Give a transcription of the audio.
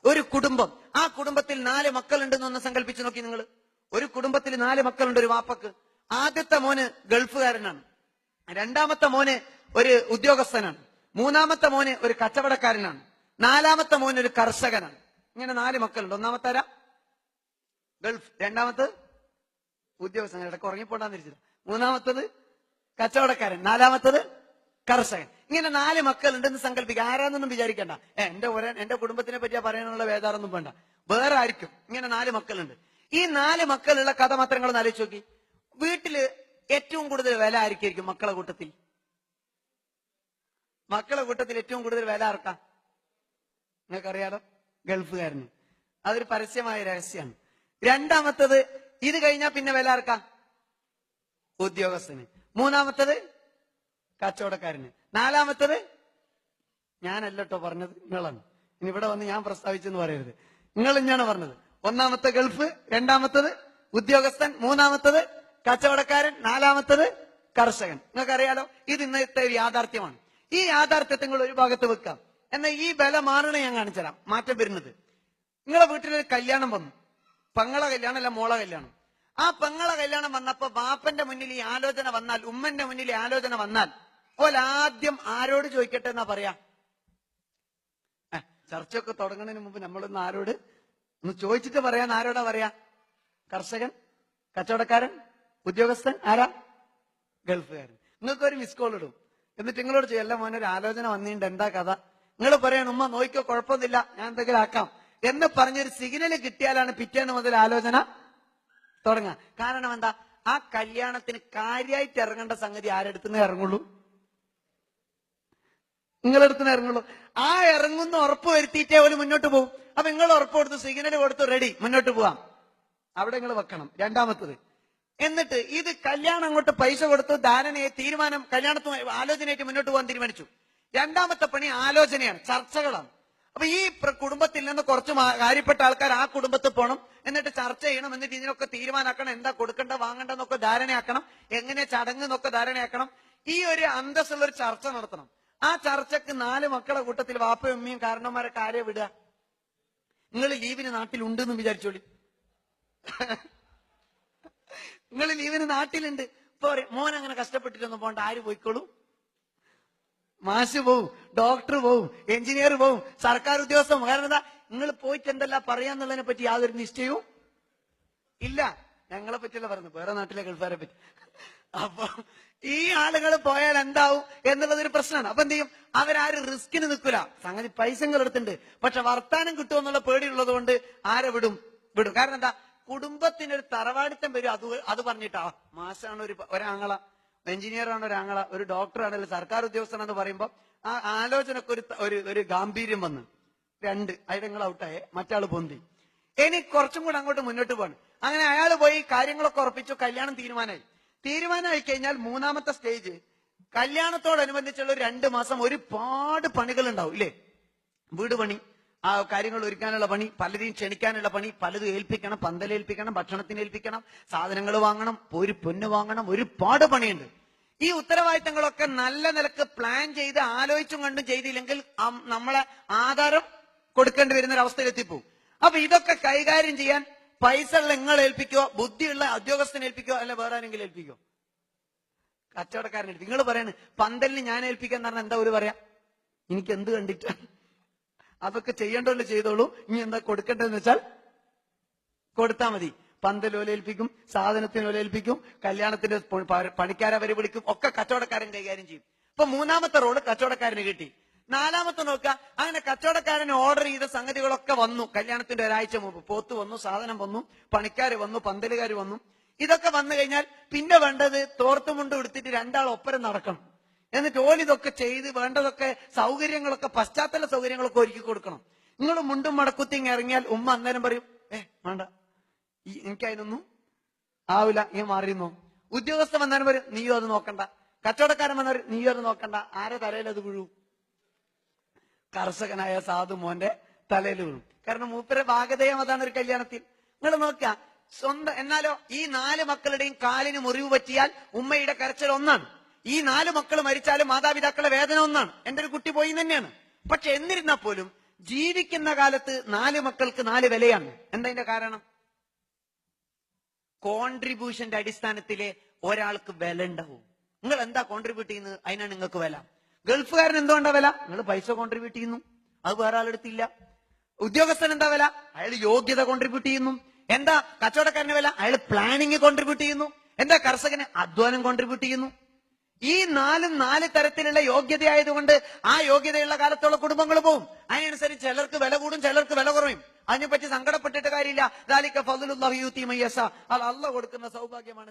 ഒരു കുടുംബം, ആ കുടുംബത്തിൽ 4 മക്കളുണ്ടെന്നൊന്ന് സങ്കല്പിച്ചു നോക്കി നിങ്ങൾ. ഒരു കുടുംബത്തിൽ 4 മക്കളുണ്ട് ഒരു വാപ്പക്ക്. ആദ്യത്തെ മോന് ഗൾഫുകാരനാണ്, രണ്ടാമത്തെ മോന് ഒരു ഉദ്യോഗസ്ഥനാണ്, മൂന്നാമത്തെ മോന് ഒരു കച്ചവടക്കാരനാണ്, നാലാമത്തെ മോന് ഒരു കർഷകനാണ്. ഇങ്ങനെ 4 മക്കളുണ്ട്. ഒന്നാമത്തെ ആരാ? ഗൾഫ്, രണ്ടാമത്തത് ഉദ്യോഗസ്ഥൻ, ഇടയ്ക്ക് ഉറങ്ങിപ്പോണ്ടാന്നിരിച്ചില്ല, മൂന്നാമത്തത് കച്ചവടക്കാരൻ, നാലാമത്തത് കർഷകൻ. ഇങ്ങനെ 4 മക്കളുണ്ടെന്ന് സങ്കല്പിക്കുക. ആരാന്നൊന്നും വിചാരിക്കണ്ട. എന്റെ കുടുംബത്തിനെ പറ്റിയാ പറയാനുള്ള വേദാറൊന്നും വേണ്ട, വേറെ ആയിരിക്കും. ഇങ്ങനെ 4 മക്കളുണ്ട്. ഈ 4 മക്കളുള്ള കഥ മാത്രങ്ങളൊന്ന് ആലോചിച്ച് നോക്കി. വീട്ടില് ഏറ്റവും കൂടുതൽ വില ആയിരിക്കും മക്കളെ കൂട്ടത്തിൽ? മക്കളെ കൂട്ടത്തിൽ ഏറ്റവും കൂടുതൽ വില ആർക്കാ? നിങ്ങൾക്കറിയാലോ, ഗൾഫുകാരന്. അതൊരു പരസ്യമായ രഹസ്യമാണ്. രണ്ടാമത്തത്, ഇത് കഴിഞ്ഞാൽ പിന്നെ വില ആർക്കാ? ഉദ്യോഗസ്ഥന്. മൂന്നാമത്തത് കച്ചവടക്കാരന്. നാലാമത്തത് ഞാനല്ലോ പറഞ്ഞത്, നിങ്ങളാണ്. ഇനി ഇവിടെ വന്ന് ഞാൻ പ്രസ്താവിച്ചെന്ന് പറയരുത്, നിങ്ങൾ തന്നെയാണ് പറഞ്ഞത്. ഒന്നാമത്തെ ഗൾഫ്, രണ്ടാമത്തത് ഉദ്യോഗസ്ഥൻ, മൂന്നാമത്തത് കച്ചവടക്കാരൻ, നാലാമത്തത് കർഷകൻ. നിങ്ങൾക്കറിയാലോ, ഇത് ഇന്നത്തെ ഒരു യാഥാർത്ഥ്യമാണ്. ഈ യാഥാർത്ഥ്യത്തെ നിങ്ങൾ ഒരു ഭാഗത്ത് വെക്കാം. എന്നാൽ ഈ വില മാറണ ഞാൻ കാണിച്ചു തരാം. മാറ്റം വരുന്നത്, നിങ്ങളെ വീട്ടിലൊരു കല്യാണം വന്നു, പെങ്ങളെ കല്യാണം അല്ല മോളെ കല്യാണം. ആ പെങ്ങളെ കല്യാണം വന്നപ്പോ ബാപ്പന്റെ മുന്നിൽ ഈ ആലോചന വന്നാൽ, ഉമ്മന്റെ മുന്നിൽ ഈ ആലോചന വന്നാൽ, ആദ്യം ആരോട് ചോദിക്കട്ടെ എന്നാ പറയാ? ചർച്ചയൊക്കെ തുടങ്ങുന്നതിന് മുമ്പ് നമ്മളൊന്ന് ആരോട് ഒന്ന് ചോദിച്ചിട്ട് പറയാൻ. ആരോടാ പറയാ? കർഷകൻ, കച്ചവടക്കാരൻ, ഉദ്യോഗസ്ഥൻ, ആരാ? ഗൾഫുകാരൻ. നിങ്ങൾക്ക് ഒരു മിസ് കോൾ ഇടും, എന്നിട്ട് നിങ്ങളോട് ചെയ്യും, അല്ല മോനെ ഒരു ആലോചന വന്നിട്ടുണ്ട്, എന്താ കഥ? നിങ്ങൾ പറയണം, ഉമ്മ നോക്കിക്കോ, കുഴപ്പമൊന്നുമില്ല, ഞാൻ എന്തെങ്കിലും ആക്കാം എന്ന് പറഞ്ഞൊരു സിഗ്നൽ കിട്ടിയാലാണ് പിറ്റേന്ന് മുതൽ ആലോചന തുടങ്ങുക. കാരണം എന്താ? ആ കല്യാണത്തിന് കാര്യമായിട്ട് ഇറങ്ങേണ്ട സംഗതി ആരെടുത്തുനിന്ന് ഇറങ്ങുള്ളൂ? നിങ്ങളെടുത്തുനിന്ന് ഇറങ്ങുള്ളൂ. ആ ഇറങ്ങുന്ന ഉറപ്പ് വരുത്തിയിട്ടേ അവര് മുന്നോട്ട് പോകും. അപ്പൊ നിങ്ങൾ ഉറപ്പ് കൊടുത്തു, സിഗ്നൽ കൊടുത്തു, റെഡി, മുന്നോട്ട് പോവാം, അവിടെ നിങ്ങൾ വെക്കണം. രണ്ടാമത്തത്, എന്നിട്ട് ഇത് കല്യാണം അങ്ങോട്ട് പൈസ കൊടുത്തു, ധാരണയെ തീരുമാനം, കല്യാണത്തുമായി ആലോചനയായിട്ട് മുന്നോട്ട് പോകാൻ തീരുമാനിച്ചു. രണ്ടാമത്തെ പണി ആലോചനയാണ്, ചർച്ചകളാണ്. അപ്പൊ ഈ കുടുംബത്തിൽ നിന്ന് കുറച്ച് കാര്യപ്പെട്ട ആൾക്കാർ ആ കുടുംബത്തിൽ പോകണം, എന്നിട്ട് ചർച്ച ചെയ്യണം, എന്നിട്ട് ഇതിനൊക്കെ തീരുമാനാക്കണം, എന്താ കൊടുക്കണ്ട വാങ്ങണ്ടെന്നൊക്കെ ധാരണയാക്കണം, എങ്ങനെ ചടങ്ങ് എന്നൊക്കെ ധാരണയാക്കണം. ഈ ഒരു അന്തസ്സുള്ള ഒരു ചർച്ച നടത്തണം. ആ ചർച്ചക്ക് 4 മക്കളെ കൂട്ടത്തിൽ വാപ്പയും ഉമ്മയും കാരണന്മാരൊക്കെ ആരെ വിടുക? നിങ്ങൾ ലീവിന് നാട്ടിലുണ്ടെന്ന് വിചാരിച്ചോളി. നിങ്ങൾ ലീവിന് നാട്ടിലുണ്ട്, പോരെ, മോൻ അങ്ങനെ കഷ്ടപ്പെട്ടിട്ടൊന്നും പോണ്ട, ആര് പോയിക്കോളും? മാഷ് പോവും, ഡോക്ടർ പോവും, എഞ്ചിനീയർ പോവും, സർക്കാർ ഉദ്യോഗസ്ഥൻ. കാരണം എന്താ? നിങ്ങൾ പോയിട്ട് എന്തെല്ലാം പറയാന്നുള്ളതിനെ പറ്റി യാതൊരു നിശ്ചയവും ഇല്ല. ഞങ്ങളെ പറ്റിയല്ല പറയുന്നത്, വേറെ നാട്ടിലെ ഗൾഫാരെ പറ്റി. അപ്പൊ ഈ ആളുകൾ പോയാൽ എന്താവും എന്നുള്ളതൊരു പ്രശ്നമാണ്. അപ്പൊ എന്ത് ചെയ്യും? അവരാരും റിസ്കിന് നിൽക്കൂല. സംഗതി പൈസകൾ എടുത്തിട്ടുണ്ട്, പക്ഷെ വർത്താനം കിട്ടുമെന്നുള്ള പേടിയുള്ളത് കൊണ്ട് ആരെ വിടും? കാരണം എന്താ? കുടുംബത്തിനൊരു തറവാടിത്തം വരും. അത് പറഞ്ഞിട്ടാ, മാഷാണ് ഒരാങ്ങള, എഞ്ചിനീയറാണ് ഒരാങ്ങള, ഒരു ഡോക്ടറാണ്, അല്ലെങ്കിൽ സർക്കാർ ഉദ്യോഗസ്ഥനാണെന്ന് പറയുമ്പോ ആ ആലോചനക്ക് ഒരു ഗാംഭീര്യം വന്ന് 2 അയങ്ങൾ ഔട്ടായേ, മറ്റാള് പൊന്തി. ഇനി കുറച്ചും കൂടെ അങ്ങോട്ട് മുന്നോട്ട് പോകണം. അങ്ങനെ അയാൾ പോയി കാര്യങ്ങളൊക്കെ ഉറപ്പിച്ചു, കല്യാണം തീരുമാനമായി കഴിഞ്ഞാൽ മൂന്നാമത്തെ സ്റ്റേജ്, കല്യാണത്തോടനുബന്ധിച്ചുള്ള 2 മാസം ഒരുപാട് പണികൾ ഉണ്ടാവും, ഇല്ലേ? വീട് പണി, ആ കാര്യങ്ങൾ ഒരുക്കാനുള്ള പണി, പലരെയും ക്ഷണിക്കാനുള്ള പണി, പലതും ഏൽപ്പിക്കണം, പന്തലേൽപ്പിക്കണം, ഭക്ഷണത്തിന് ഏൽപ്പിക്കണം, സാധനങ്ങൾ വാങ്ങണം, ഒരു പൊന്ന് വാങ്ങണം, ഒരുപാട് പണിയുണ്ട്. ഈ ഉത്തരവാദിത്തങ്ങളൊക്കെ നല്ല നിലക്ക് പ്ലാൻ ചെയ്ത് ആലോചിച്ചും കണ്ടും ചെയ്തില്ലെങ്കിൽ നമ്മളെ ആധാരം കൊടുക്കേണ്ടി വരുന്ന ഒരു അവസ്ഥയിലെത്തിപ്പോവും. അപ്പൊ ഇതൊക്കെ കൈകാര്യം ചെയ്യാൻ പൈസ ഉള്ള നിങ്ങൾ ഏൽപ്പിക്കോ, ബുദ്ധിയുള്ള ഉദ്യോഗസ്ഥനെ ഏൽപ്പിക്കോ, അല്ല വേറെ ആരെങ്കിലും ഏൽപ്പിക്കോ? കച്ചവടക്കാരനെ ഏൽപ്പിക്കും. നിങ്ങൾ പറയാണ് പന്തലിന് ഞാൻ ഏൽപ്പിക്കാന്ന് പറഞ്ഞാൽ എന്താ ഒരു പറയാ? എനിക്ക് എന്ത് കണ്ടിട്ടാണ്? അതൊക്കെ ചെയ്യേണ്ടല്ലോ ചെയ്തോളൂ, ഇനി എന്താ കൊടുക്കേണ്ടതെന്ന് വെച്ചാൽ കൊടുത്താ മതി. പന്തൽ ഓലേൽപ്പിക്കും, സാധനത്തിന് ഓലേൽപ്പിക്കും, കല്യാണത്തിന്റെ പണിക്കാരെ വരെ വിളിക്കും, ഒക്കെ കച്ചവടക്കാരൻ കൈകാര്യം ചെയ്യും. അപ്പൊ മൂന്നാമത്തെ റോള് കച്ചവടക്കാരന് കിട്ടി. നാലാമത്തെ നോക്കുക, അങ്ങനെ കച്ചവടക്കാരന് ഓർഡർ ചെയ്ത സംഗതികളൊക്കെ വന്നു. കല്യാണത്തിന്റെ ഒരാഴ്ച മുമ്പ് പോത്ത് വന്നു, സാധനം വന്നു, പണിക്കാർ വന്നു, പന്തലുകാർ വന്നു. ഇതൊക്കെ വന്നു കഴിഞ്ഞാൽ പിന്നെ വേണ്ടത് തോർത്തുമുണ്ട് എടുത്തിട്ട് 2 ആൾ ഒപ്പരം നടക്കണം. എന്നിട്ട് ഓലിതൊക്കെ ചെയ്ത് വേണ്ടതൊക്കെ സൗകര്യങ്ങളൊക്കെ, പശ്ചാത്തല സൗകര്യങ്ങളൊക്കെ ഒരുക്കി കൊടുക്കണം. നിങ്ങൾ മുണ്ടും മടക്കുത്തിങ് ഇറങ്ങിയാൽ ഉമ്മ അന്നേരം പറയും, വേണ്ട, എനിക്കതിനൊന്നും ആവില്ല, ഈ മാറിയുന്നു. ഉദ്യോഗസ്ഥൻ വന്നാലും പറയും, നീയോ അത് നോക്കണ്ട. കച്ചവടക്കാരൻ വന്നവർ, നീയോ അത് നോക്കണ്ട. ആരെ തലയിൽ അത് വീഴും? കർഷകനായ സാധു മോന്റെ തലയിൽ വീഴും. കാരണം മൂപ്പരെ ഭാഗതയം അതാണ് ഒരു കല്യാണത്തിൽ. നിങ്ങൾ നോക്കുക, സ്വന്തം. എന്നാലോ ഈ 4 മക്കളുടെയും കാലിന് മുറിവ് പറ്റിയാൽ ഉമ്മയുടെ കരച്ചിൽ ഒന്നാണ്. ഈ 4 മക്കൾ മരിച്ചാലും മാതാപിതാക്കളുടെ വേദന ഒന്നാണ്. എന്റെ ഒരു കുട്ടി പോയി തന്നെയാണ്. പക്ഷെ എന്നിരുന്നാൽ പോലും ജീവിക്കുന്ന കാലത്ത് 4 മക്കൾക്ക് 4 വിലയാണ്. എന്താ അതിന്റെ കാരണം? കോൺട്രിബ്യൂഷന്റെ അടിസ്ഥാനത്തിലെ ഒരാൾക്ക് വില ഉണ്ടാവും. നിങ്ങൾ എന്താ കോൺട്രിബ്യൂട്ട് ചെയ്യുന്നത്, അതിനാണ് നിങ്ങൾക്ക് വില. ഗൾഫുകാരൻ എന്തുകൊണ്ടാ വില? നിങ്ങൾ പൈസ കോൺട്രിബ്യൂട്ട് ചെയ്യുന്നു, അത് വേറെ ആളെടുത്തില്ല. ഉദ്യോഗസ്ഥൻ എന്താ വില? അയാൾ യോഗ്യത കോൺട്രിബ്യൂട്ട് ചെയ്യുന്നു. എന്താ കച്ചവടക്കാരന് വില? അയാൾ പ്ലാനിങ് കോൺട്രിബ്യൂട്ട് ചെയ്യുന്നു. എന്താ കർഷകന്? അധ്വാനം കോൺട്രിബ്യൂട്ട് ചെയ്യുന്നു. ഈ 4 തരത്തിലുള്ള യോഗ്യത ആയതുകൊണ്ട് ആ യോഗ്യതയുള്ള കാലത്തുള്ള കുടുംബങ്ങൾ പോവും. അതിനനുസരിച്ച് ചിലർക്ക് വില കൂടും, ചിലർക്ക് വില കുറയും. അതിനെപ്പറ്റി സങ്കടപ്പെട്ടിട്ട് കാര്യമില്ല. ദാലിക ഫദ്ലുല്ലാഹി യുതി മൻ യശാ. അല്ലാഹ് കൊടുക്കുന്ന സൗഭാഗ്യമാണ്.